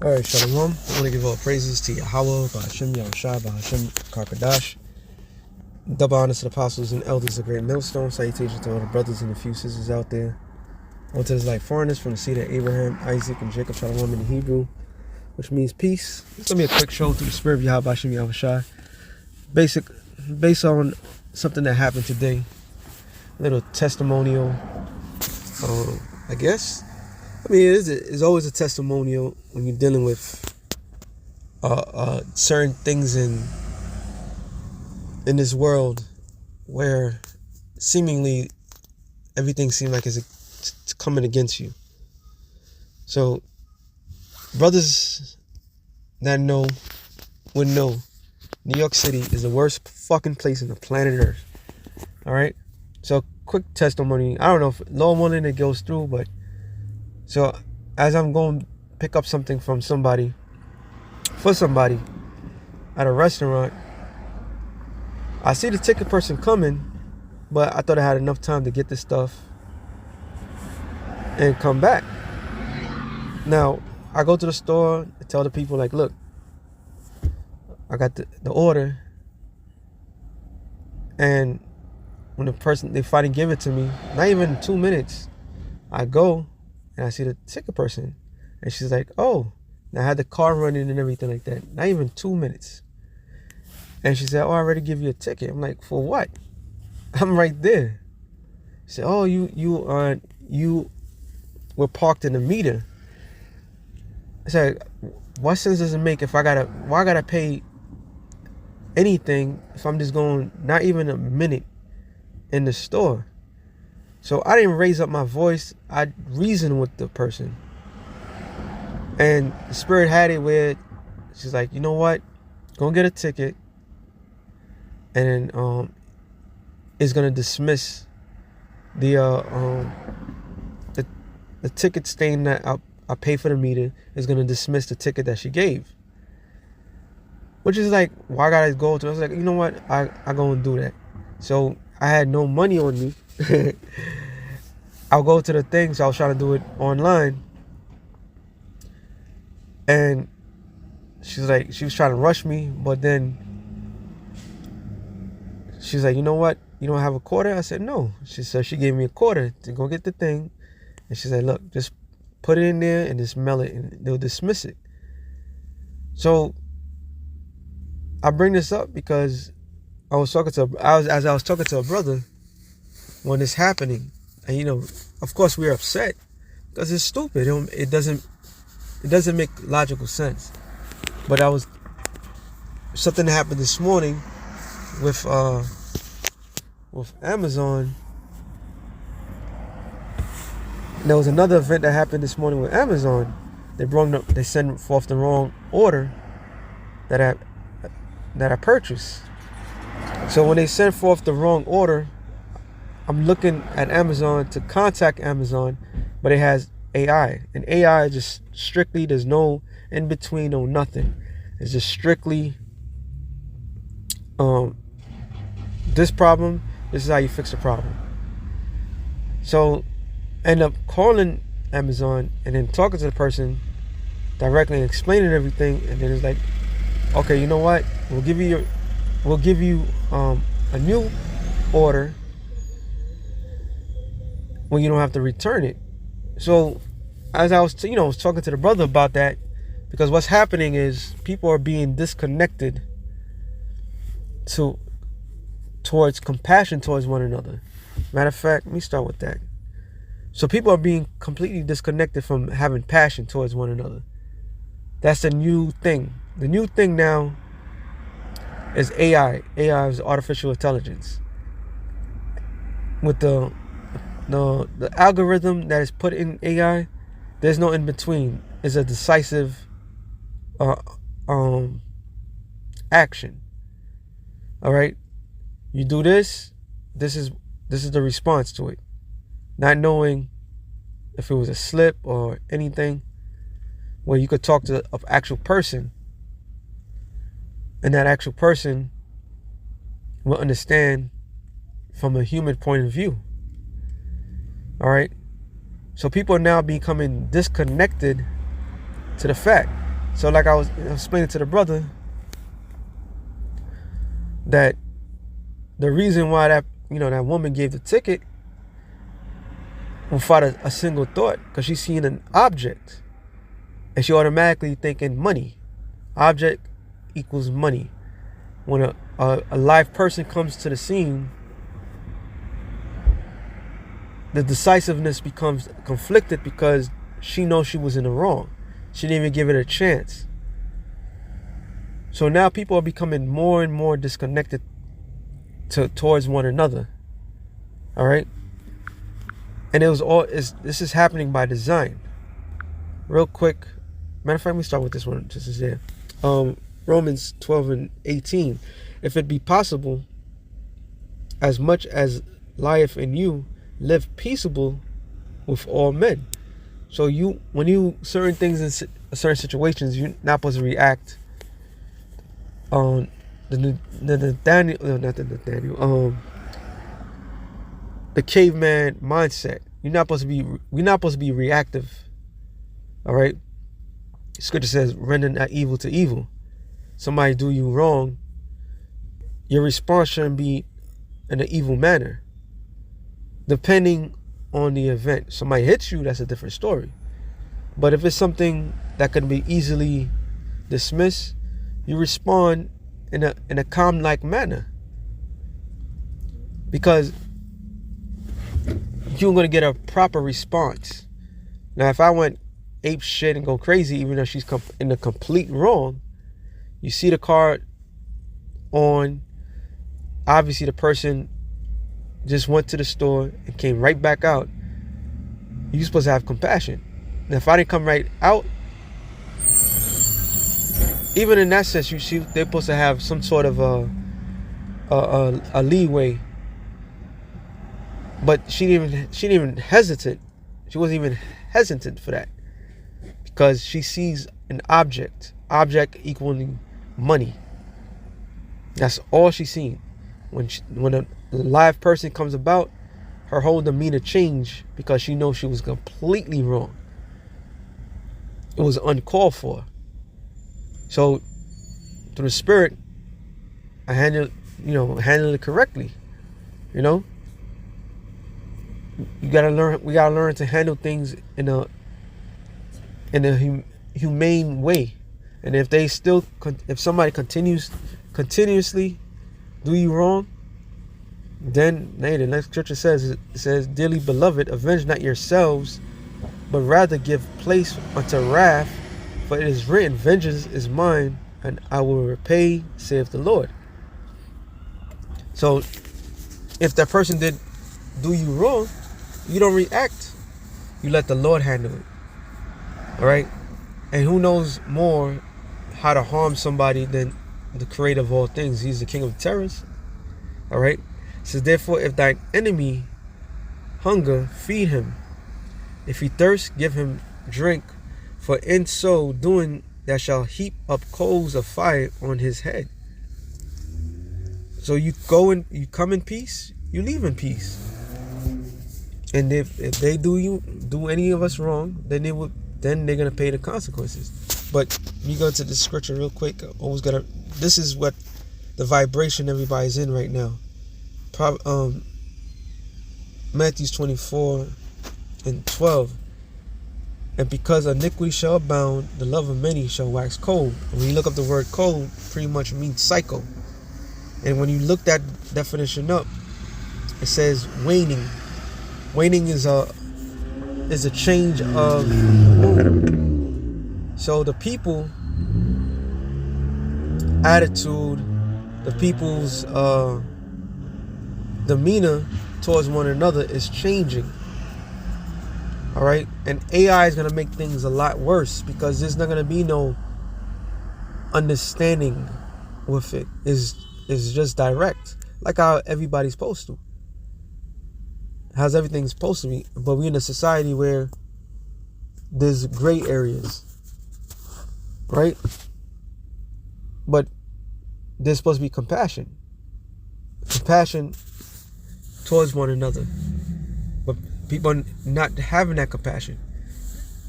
Alright, Shalom. I want to give all praises to Yahweh, Ba'ashem, Yahushua, Ba'ashem, Karkadash. Double honors to the apostles and elders of Great Millstone. Salutations to all the brothers and a few sisters out there. On to this like foreigners from the seed of Abraham, Isaac, and Jacob. Shalom in the Hebrew, which means peace. It's going to be a quick show through the spirit of Yahweh, Ba'ashem, Yahushua. Based on something that happened today. A little testimonial, I guess. I mean, it's always a testimonial when you're dealing with certain things in this world where seemingly everything seems like it's coming against you. So, brothers that would know, New York City is the worst fucking place on the planet Earth. All right? So, quick testimony. I don't know if Lord willing it goes through, but so as I'm going to pick up something from somebody at a restaurant, I see the ticket person coming, but I thought I had enough time to get this stuff and come back. Now, I go to the store and tell the people, like, look, I got the order. And when they finally give it to me, not even 2 minutes, I go and I see the ticket person. And she's like, oh, and I had the car running and everything like that. Not even 2 minutes. And she said, oh, I already give you a ticket. I'm like, for what? I'm right there. She said, oh, you were parked in the meter. I said, what sense does it make if why I gotta pay anything if I'm just going not even a minute in the store? So I didn't raise up my voice. I reasoned with the person. And the spirit had it where she's like, you know what? Go get a ticket. And then it's gonna dismiss the ticket stain that I pay for the meter is gonna dismiss the ticket that she gave. Which is like, why I gotta go to? I was like, you know what? I go and do that. So I had no money on me. I'll go to the thing, so I was trying to do it online. And she was trying to rush me, but then she's like, you know what? You don't have a quarter? I said, no. She said she gave me a quarter to go get the thing. And she said, look, just put it in there and just mail it and they'll dismiss it. So I bring this up because I was talking to a brother when it's happening. And of course we're upset because it's stupid. It doesn't make logical sense. But something that happened this morning with Amazon. And there was another event that happened this morning with Amazon. They sent forth the wrong order that I purchased. So when they send forth the wrong order, I'm looking at Amazon to contact Amazon, but it has AI. And AI is just strictly, there's no in between, no nothing. It's just strictly this problem, this is how you fix the problem. So I end up calling Amazon and then talking to the person directly and explaining everything, and then it's like, okay, you know what? We'll give you a new order when you don't have to return it. So as I was talking to the brother about that, because what's happening is people are being disconnected towards compassion towards one another. Matter of fact, let me start with that. So people are being completely disconnected from having passion towards one another. That's the new thing. The new thing now is AI. AI is artificial intelligence. With the algorithm that is put in AI, there's no in between. It's a decisive action. All right, you do this. This is the response to it. Not knowing if it was a slip or anything, where you could talk to an actual person, and that actual person will understand from a human point of view. All right. So people are now becoming disconnected to the fact So like I was explaining to the brother, that the reason why that woman gave the ticket without a single thought, because she's seeing an object and she automatically thinking money. Object equals money. When a live person comes to the scene, the decisiveness becomes conflicted because she knows she was in the wrong. She didn't even give it a chance. So now people are becoming more and more disconnected towards one another. All right? And this is happening by design. Real quick. Matter of fact, let me start with this one. This is there. Romans 12:18. If it be possible, as much as lieth in you, live peaceable with all men. So when you certain things in certain situations, you're not supposed to react on the caveman mindset. We're not supposed to be reactive. All right. Scripture says, render not evil to evil. Somebody do you wrong, your response shouldn't be in an evil manner. Depending on the event. Somebody hits you, that's a different story. But if it's something that can be easily dismissed, you respond in a calm-like manner. Because you're going to get a proper response. Now, if I went ape shit and go crazy, even though she's in the complete wrong, you see the car on, obviously the person just went to the store and came right back out. You're supposed to have compassion. Now, if I didn't come right out, even in that sense, they're supposed to have some sort of a leeway. But she didn't even hesitate. She wasn't even hesitant for that, because she sees an object equaling money. That's all she's seen. When a live person comes about, her whole demeanor changed because she knows she was completely wrong. It was uncalled for. So through the spirit, I handled it correctly. We gotta learn to handle things in a humane way. And if somebody continuously do you wrong, then the next scripture says, dearly beloved, avenge not yourselves, but rather give place unto wrath, for it is written, vengeance is mine, and I will repay, saith the Lord. So if that person did do you wrong, you don't react. You let the Lord handle it. All right? And who knows more how to harm somebody than the creator of all things? He's the king of terrors. All right? It says, therefore, if thine enemy hunger, feed him. If he thirst, give him drink. For in so doing, thou shalt heap up coals of fire on his head. So you come in peace, you leave in peace. And if they do any of us wrong, then they're gonna pay the consequences. But you go to the scripture real quick. This is what the vibration everybody's in right now. Matthew 24:12. And because iniquity shall abound, the love of many shall wax cold. And when you look up the word cold, pretty much means psycho. And when you look that definition up, it says waning. Waning is a change of mood. So the people attitude, the people's demeanor towards one another is changing. All right, and AI is gonna make things a lot worse because there's not gonna be no understanding with it. It's just direct, like how everybody's supposed to. How's everything supposed to be? But we're in a society where there's gray areas, right? But there's supposed to be compassion towards one another. But people are not having that compassion.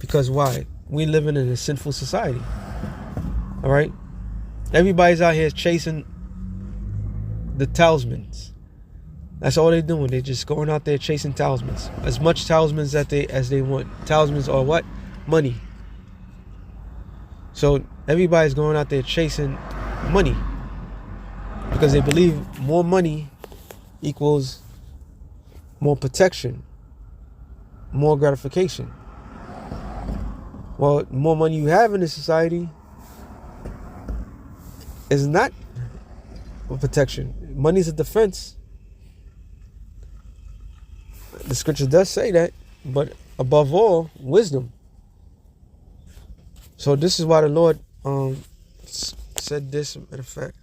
Because why? We're living in a sinful society. All right. Everybody's out here chasing the talismans. That's all they're doing. They're just going out there chasing talismans. As much talismans as they want. Talismans are what? Money. So everybody's going out there chasing money because they believe more money equals more protection, more gratification. Well, the more money you have in this society is not a protection. Money is a defense. The scripture does say that, but above all, wisdom. So this is why the Lord said this, matter of fact.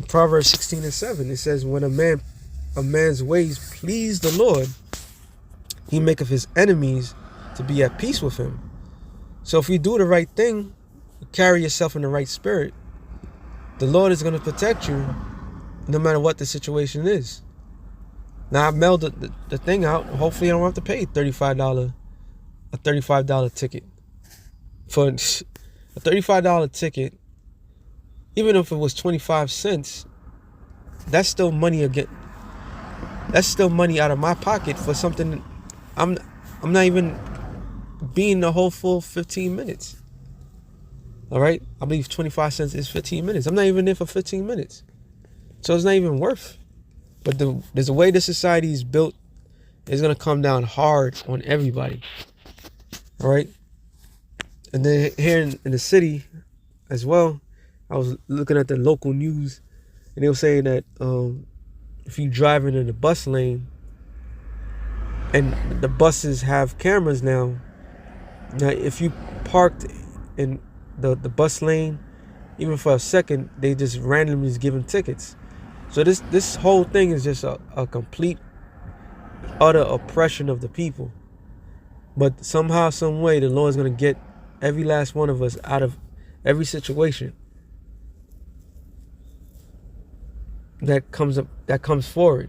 Proverbs 16:7, it says, when a man's ways please the Lord, he maketh his enemies to be at peace with him. So if you do the right thing, carry yourself in the right spirit, the Lord is going to protect you no matter what the situation is. Now I mailed the thing out. Hopefully I don't have to pay a $35 ticket. For a $35 ticket, even if it was 25 cents, that's still money again. That's still money out of my pocket for something I'm not even being the whole full 15 minutes. All right? I believe 25 cents is 15 minutes. I'm not even there for 15 minutes. So it's not even worth. But there's a way the society is built. It's going to come down hard on everybody. All right? And then here in the city as well, I was looking at the local news, and they were saying that if you driving in the bus lane, and the buses have cameras now, if you parked in the bus lane, even for a second, they just randomly just give them tickets. So this whole thing is just a complete, utter oppression of the people. But somehow, some way, the Lord's going to get every last one of us out of every situation that comes forward.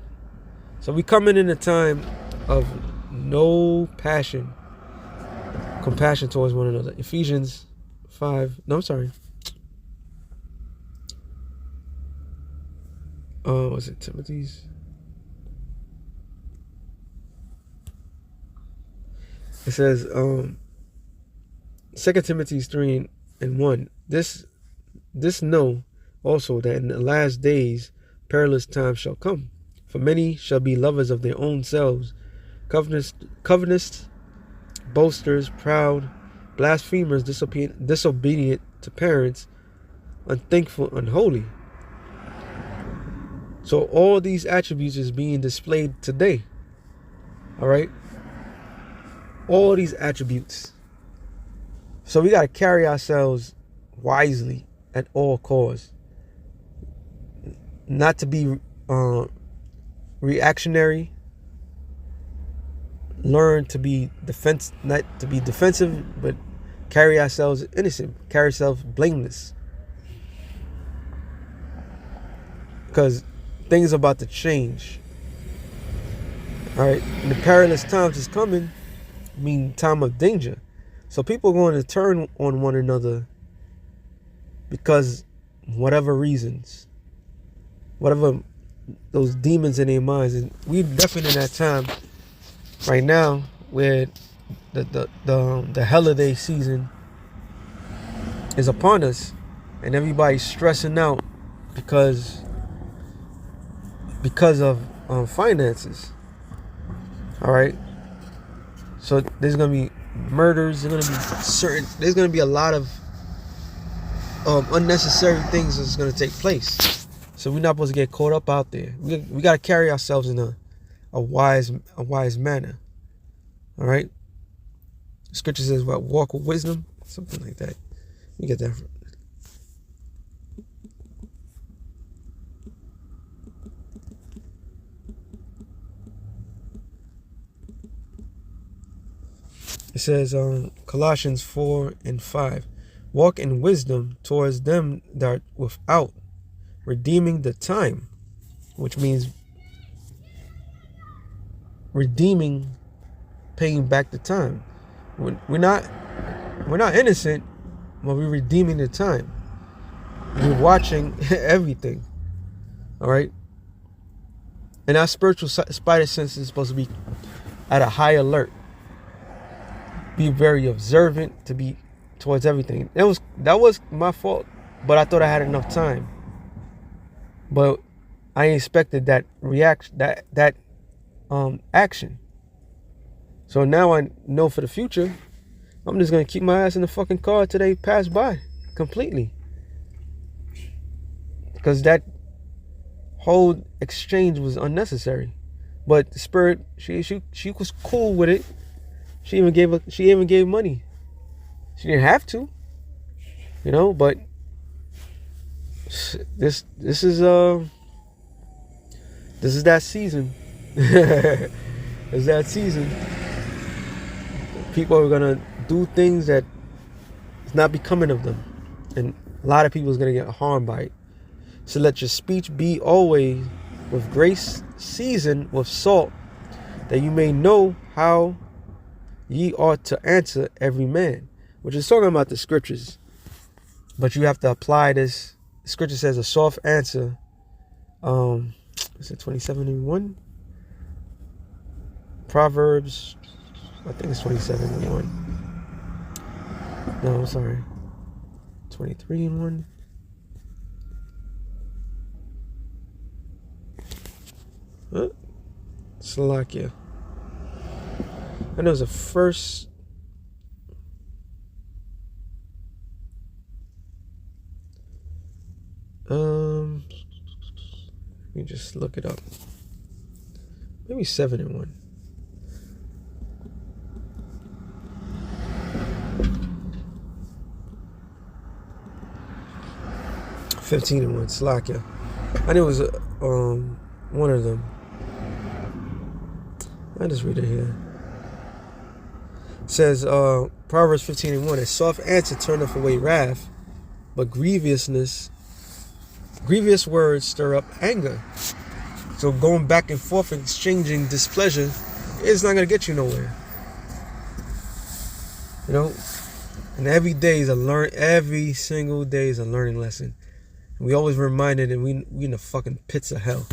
So we coming in a time of no compassion towards one another. Ephesians 5. No, I'm sorry. Was it Timothy's? It says, 2 Timothy 3:1. This know also that in the last days perilous times shall come. For many shall be lovers of their own selves, covetous, boasters, proud, blasphemers, disobedient to parents, unthankful, unholy. So all these attributes is being displayed today. All right? All these attributes. So we got to carry ourselves wisely at all costs. Not to be reactionary. Learn to be not to be defensive, but carry ourselves innocent. Carry ourselves blameless. Because things are about to change. All right, and the perilous times is coming. Mean time of danger. So people are going to turn on one another because whatever reasons, whatever those demons in their minds, and we're definitely in that time right now where the holiday season is upon us, and everybody's stressing out because of finances. All right. So there's gonna be murders. There's gonna be a lot of unnecessary things that's gonna take place. So we're not supposed to get caught up out there. We gotta carry ourselves in a wise manner. All right. Scripture says, "What, walk with wisdom," something like that. You get that. It says, Colossians 4:5, walk in wisdom towards them that are without, redeeming the time, which means redeeming, paying back the time. We're not innocent, but we're redeeming the time. We're watching everything. All right. And our spiritual spider sense is supposed to be at a high alert. Be very observant to be towards everything. That was my fault, but I thought I had enough time. But I expected that reaction, that action. So now I know for the future, I'm just gonna keep my ass in the fucking car till they pass by completely. Because that whole exchange was unnecessary. But the spirit, she was cool with it. She even gave money. She didn't have to, but this is that season. It's that season. People are gonna do things that is not becoming of them, and a lot of people is gonna get harmed by it. So let your speech be always with grace, seasoned with salt, that you may know how ye ought to answer every man. Which is talking about the scriptures. But you have to apply this. The scripture says a soft answer. Is it 27:1? Proverbs, I think it's 27:1. No, I'm sorry. 23:1. Slovakia. I know it's the first. Let me just look it up. Maybe 7:1. (15:1). Slovakia. I knew it was one of them. I'll just read it here. It says Proverbs 15:1. A soft answer turneth away wrath, but grievous words stir up anger. So going back and forth and exchanging displeasure is not going to get you nowhere. And every single day is a learning lesson. And we always reminded, and we in the fucking pits of hell.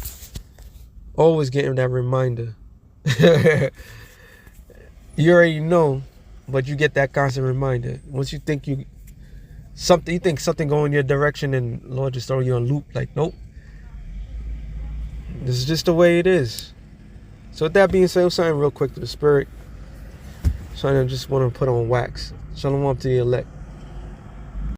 Always getting that reminder. You already know, but you get that constant reminder. Once you think something going your direction, and Lord just throw you on loop, like, nope. This is just the way it is. So with that being said, I'm signing real quick to the spirit. So I just want to put on wax. Shalom to the elect.